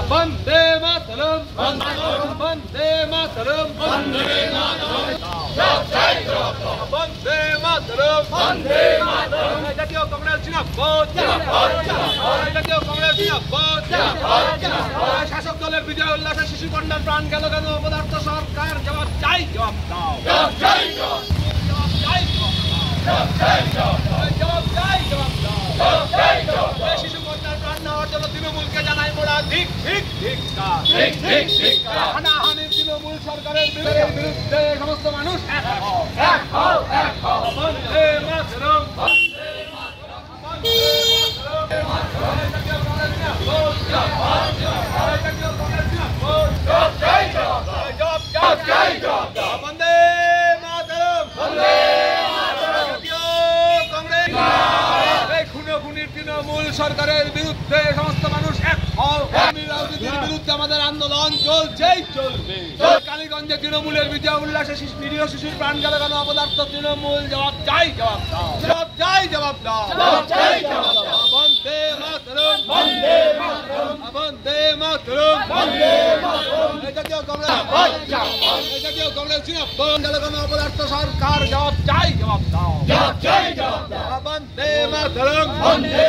वंदे मातरम, वंदे मातरम, वंदे मातरम, वंदे मातरम, वंदे मातरम। জাতীয় কংগ্রেস জিন্দাবাদ, জাতীয় কংগ্রেস জিন্দাবাদ। শাসক দলের বিজয় উল্লাসে শিশু কন্যার প্রাণ গেল কেন? অপদার্থ সরকার জবাব চাই, জবাব দাও। জবাব চাই, জবাব চাই, জবাব চাই, জবাব চাই, জবাব দাও। শিশু কন্যার প্রাণ নেওয়ার জন্য তৃণমূলকে জানাই মোরা ঠিক ঠিক ঠিক ঠিক ঠিক ঠিক। হানাহানি তৃণমূল সরকারের বিরুদ্ধে সমস্ত মানুষ এক হও, এক হও, এক হও। বন্দে মাতরম, বন্দে মাতরম, বন্দে মাতরম। জাতীয় কংগ্রেস জিন্দাবাদ, জাতীয় কংগ্রেস জিন্দাবাদ। জবাব চাই, জবাব দাও, জবাব চাই, জবাব দাও। বন্দে মাতরম, বন্দে মাতরম। জাতীয় কংগ্রেস এই খুনোখুনির তৃণমূল সরকারের বিরুদ্ধে সমস্ত মানুষ এক হও। রাজনীতির বিরুদ্ধে আমাদের আন্দোলন চলছেই চলবে। কালীগঞ্জে তৃণমূলের বিজয় উল্লাসে নিরীহ শিশুর প্রাণ গেল কেন? অপদার্থ তৃণমূল জবাব চাই, জবাব দাও। জবাব চাই, জবাব দাও। জবাব চাই, জবাব দাও। বন্দে মাতরম, বন্দে মাতরম, বন্দে মাতরম, বন্দে মাতরম। জাতীয় কংগ্রেস জিন্দাবাদ, জাতীয় কংগ্রেস জিন্দাবাদ। গেল কেন? অপদার্থ সরকার জবাব চাই, জবাব দাও। জবাব চাই, জবাব দাও। বন্দে মাতরম, বন্দে